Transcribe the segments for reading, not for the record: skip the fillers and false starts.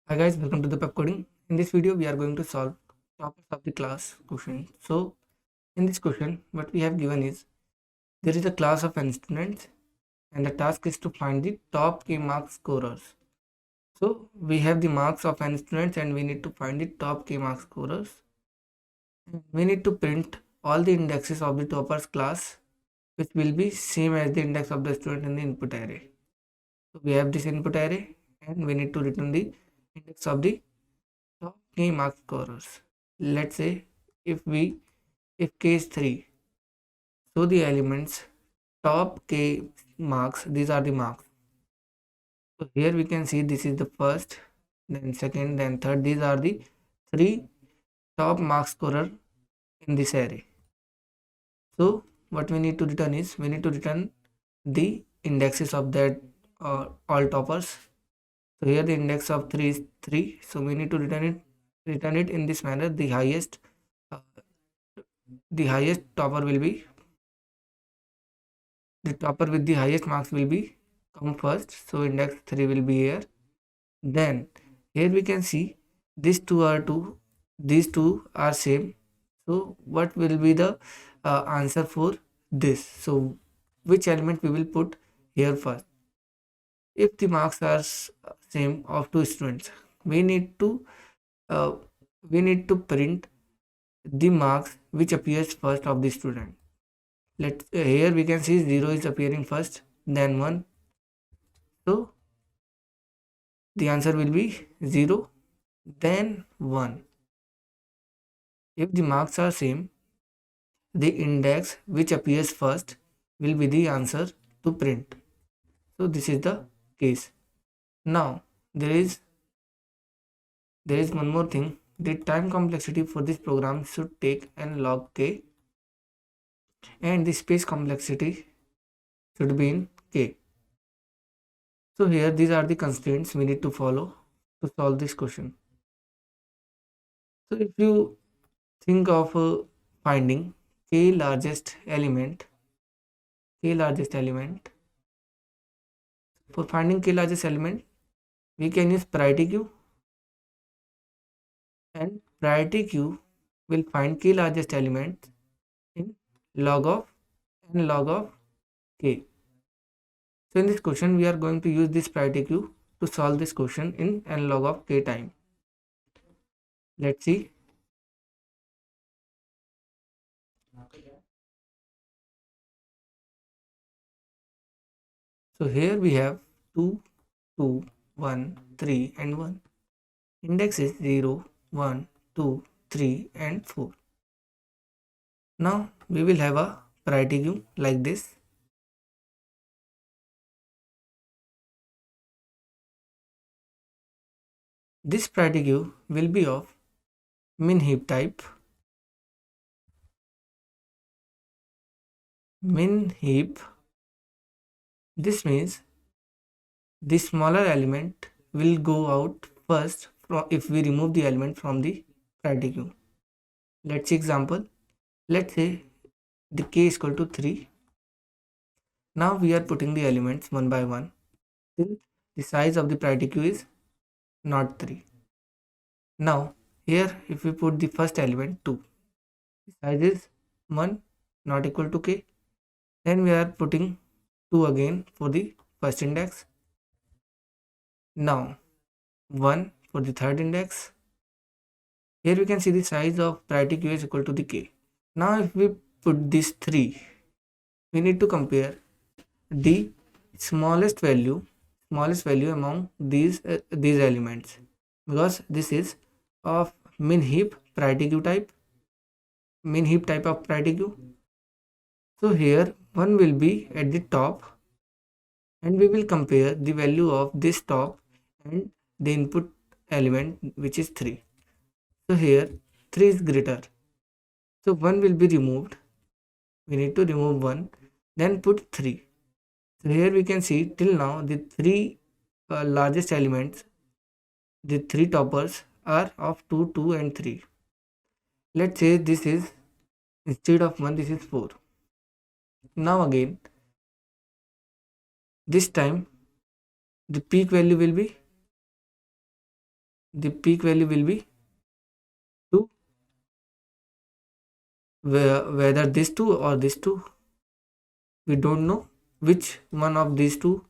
Hi guys, welcome to the Pepcoding. In this video, we are going to solve topics of the class question. So, in this question, what we have given is there is a class of n students, and the task is to find the top k mark scorers. So, we have the marks of n students, and we need to find the top k mark scorers. We need to print all the indexes of the toppers class, which will be same as the index of the student in the input array. So, we have this input array, and we need to return the index of the top k mark scorers. Let's say if k is 3, so the elements top k marks, these are the marks. So here we can see this is the first, then second, then third. These are the 3 top mark scorer in this array. So what we need to return is we need to return the indexes of that all toppers. So here the index of 3 is 3, so we need to return it in this manner. Uh, the highest topper will be the topper with the highest marks will be come first, so index 3 will be here. Then here we can see these two are same. So what will be the answer for this? So which element we will put here first? If the marks are same of two students, we need to uh, print the marks which appears first of the student. Here we can see 0 is appearing first, then 1. So the answer will be 0, then 1. If the marks are same, the index which appears first will be the answer to print. So this is the case. Now there is one more thing. The time complexity for this program should take n log k, and the space complexity should be in k. So here these are the constraints we need to follow to solve this question. So if you think of finding k largest element, for finding k largest element, we can use priority queue, and priority queue will find k largest element in log of n log of k. So in this question, we are going to use this priority queue to solve this question in n log of k time. Let's see. So here we have 2, 2, 1, 3 and 1. Index is 0, 1, 2, 3 and 4. Now we will have a priority queue like this. This priority queue will be of min heap type. Min heap. This means the smaller element will go out first if we remove the element from the priority queue. Let's see example. Let's say the k is equal to 3. Now we are putting the elements one by one till the size of the priority queue is not 3. Now here if we put the first element 2, the size is 1, not equal to k. Then we are putting 2 again for the first index. Now 1 for the third index. Here we can see the size of priority queue is equal to the k. Now if we put this 3, we need to compare the smallest value among these elements, because this is of min heap type of priority queue. So here 1 will be at the top, and we will compare the value of this top and the input element, which is 3. So here 3 is greater, so 1 will be removed. We need to remove 1, then put 3. So here we can see till now the 3 largest elements, the 3 toppers are of 2, 2 and 3. Let's say this is, instead of 1, this is 4. Now again, this time the peak value will be the peak value will be 2, whether this 2 or this 2, we don't know which one of these two.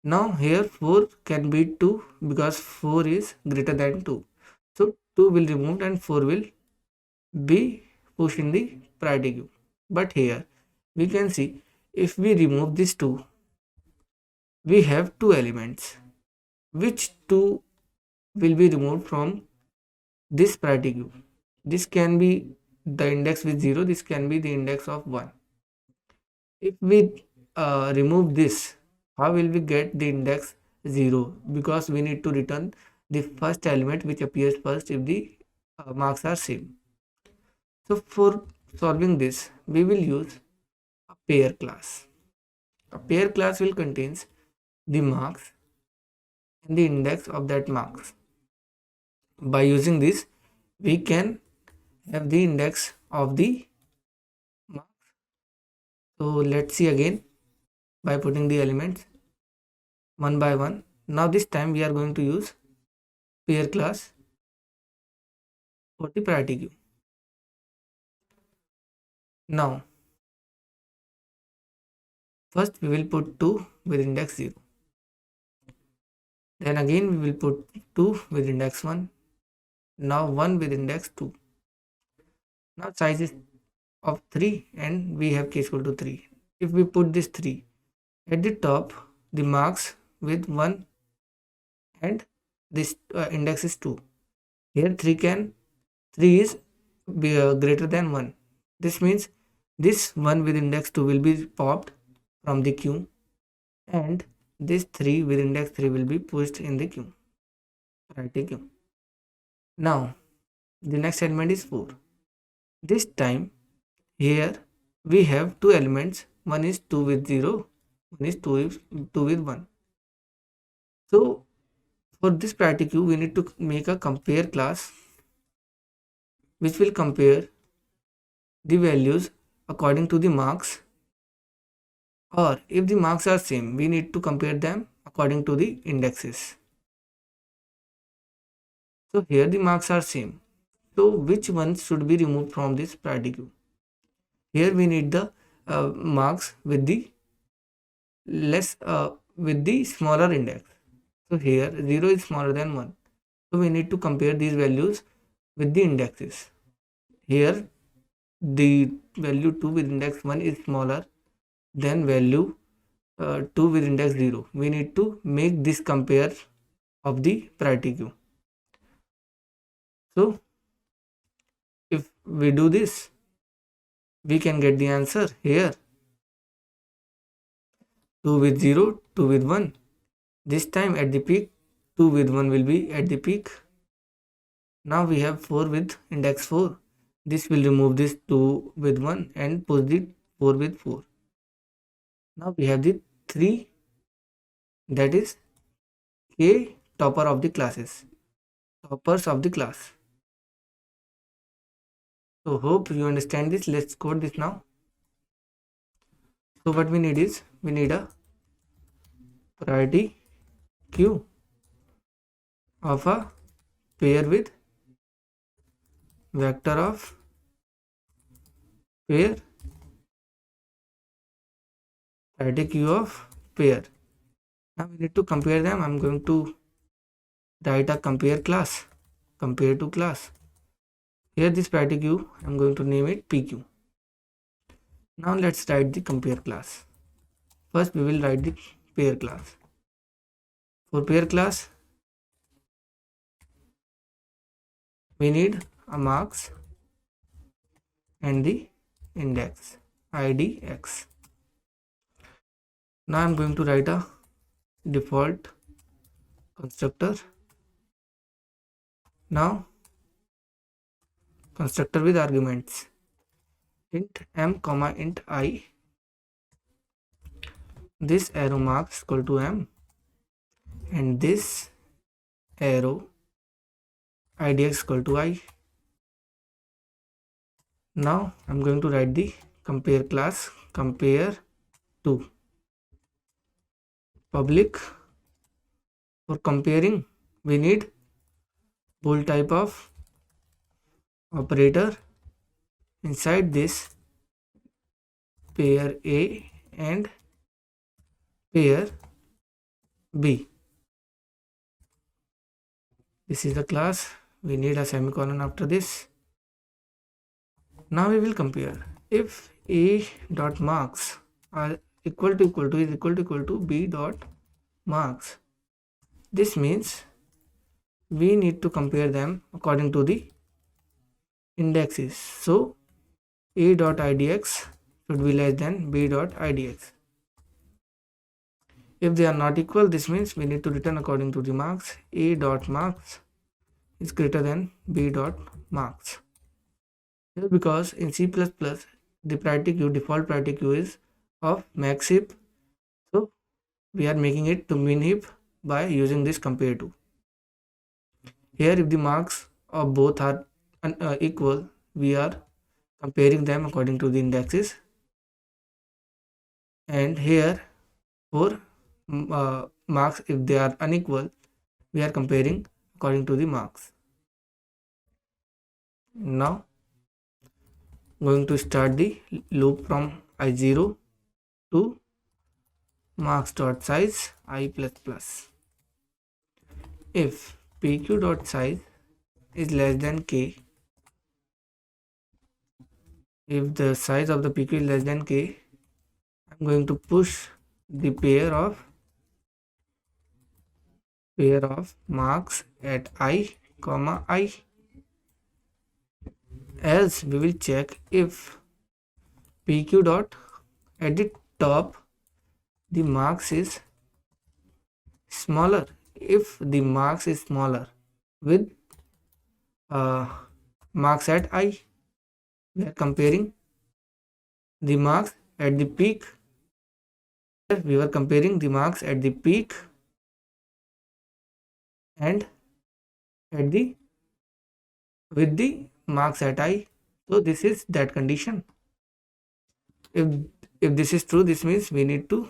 Now here 4 can be 2 because 4 is greater than 2. So 2 will remove and 4 will be pushed in the priority queue. But here we can see if we remove these 2, we have 2 elements. Which 2 will be removed from this priority queue? This can be the index with 0, this can be the index of 1. If we remove this, how will we get the index 0? Because we need to return the first element which appears first if the marks are same. So for solving this, we will use a pair class. A pair class will contains the marks and the index of that marks. By using this, we can have the index of the marks. So let's see again by putting the elements one by one. Now this time we are going to use pair class for the priority queue. Now first we will put 2 with index 0. Then again we will put 2 with index 1. Now 1 with index 2. Now size is of 3 and we have k equal to 3. If we put this 3 at the top, the marks with 1 and this index is 2. Here 3 is greater than 1. This means this 1 with index 2 will be popped from the queue and this 3 with index 3 will be pushed in the queue, priority queue. Now the next element is 4. This time here we have two elements, one is 2 with 0, one is 2 with 1. So for this priority queue we need to make a compare class which will compare the values according to the marks, or if the marks are same we need to compare them according to the indexes. So here the marks are same, so which ones should be removed from this priority queue? Here we need the marks with the with the smaller index. So here 0 is smaller than 1, so we need to compare these values with the indexes. Here the value 2 with index 1 is smaller than value 2 with index 0. We need to make this compare of the priority queue. So if we do this, we can get the answer here 2 with 0, 2 with 1. This time at the peak 2 with 1 will be at the peak. Now we have 4 with index 4. This will remove this 2 with 1 and push the 4 with 4. Now we have the 3, that is k topper of the classes, toppers of the class. So hope you understand this. Let's code this now. So what we need is, we need a priority queue of a pair with vector of pair, priority queue of pair. Now we need to compare them. I'm going to write a compare class, compare to class. Here this priority queue, I'm going to name it PQ. Now let's write the compare class. First we will write the pair class. For pair class we need a marks and the index id x. Now I'm going to write a default constructor. Now constructor with arguments int m comma int I. This arrow marks equal to m and this arrow idx equal to I. Now I'm going to write the compare class, compare to public. For comparing we need bool type of operator inside this pair A and pair B. This is the class. We need a semicolon after this. Now we will compare. If A dot marks are equal to B dot marks, this means we need to compare them according to the indexes. So A dot idx should be less than B dot idx. If they are not equal, this means we need to return according to the marks. A dot marks is greater than B dot marks. Here, because in C++ the priority queue, default priority queue is of max heap, so we are making it to min heap by using this compare to. Here, if the marks of both are equal, we are comparing them according to the indexes, and here for marks, if they are unequal, we are comparing according to the marks. Now going to start the loop from I0 to marks dot size I++. If pq dot size is less than k, if the size of the pq is less than k, I'm going to push the pair of marks at I, comma I. Else we will check if pq dot at the top the marks is smaller. If the marks is smaller with marks at I, we are comparing the marks at the peak. We were comparing the marks at the peak and at the with the marks at I. So this is that condition. If this is true, this means we need to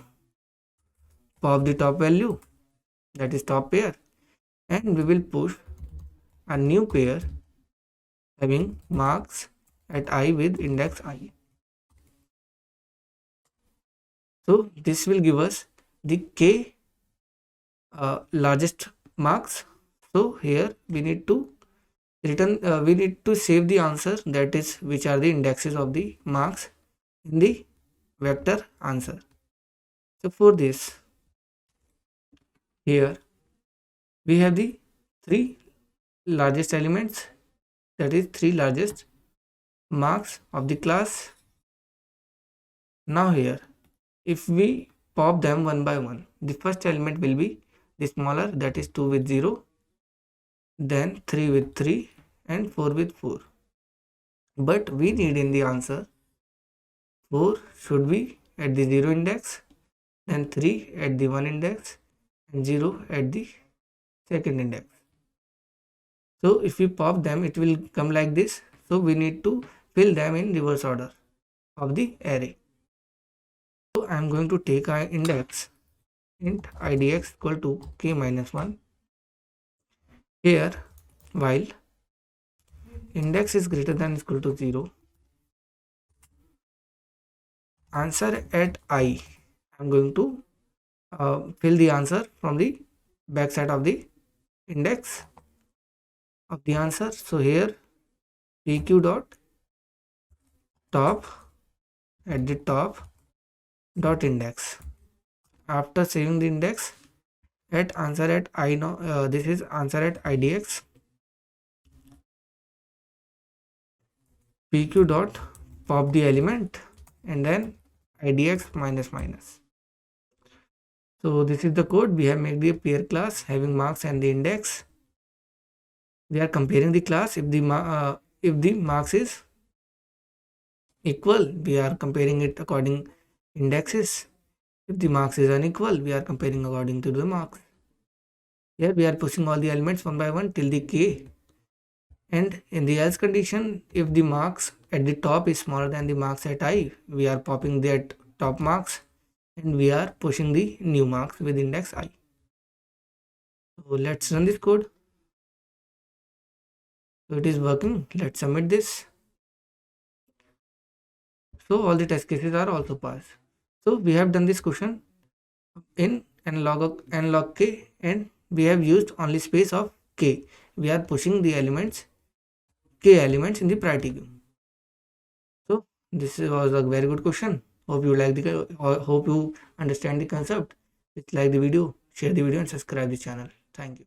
pop the top value, that is top pair, and we will push a new pair having marks at I with index I. So this will give us the k largest marks. So here we need to return, we need to save the answer, that is which are the indexes of the marks in the vector answer. So for this, here we have the three largest elements, that is three largest marks of the class. Now here, if we pop them one by one, the first element will be the smaller, that is 2 with 0, then 3 with 3 and 4 with 4. But we need in the answer 4 should be at the 0 index, then 3 at the 1 index and 0 at the second index. So if we pop them, it will come like this. So we need to fill them in reverse order of the array. So I am going to take our index int idx equal to k minus 1. Here, while index is greater than or equal to 0, answer at I am going to fill the answer from the back side of the index of the answer. So here pq dot top at the top dot index. After saving the index, at answer at I now, this is answer at idx, pq dot pop the element and then idx minus minus. So this is the code. We have made the pair class having marks and the index. We are comparing the class. If the marks is equal, we are comparing it according indexes. If the marks is unequal, we are comparing according to the marks. Here we are pushing all the elements one by one till the k, and in the else condition, if the marks at the top is smaller than the marks at I, we are popping that top marks and we are pushing the new marks with index I. So let's run this code. So it is working. Let's submit this. So all the test cases are also passed. So we have done this question in analog k, and we have used only space of k. We are pushing the elements, k elements in the priority queue. So this was a very good question. Hope you like hope you understand the concept. If you like the video, share the video and subscribe the channel. Thank you.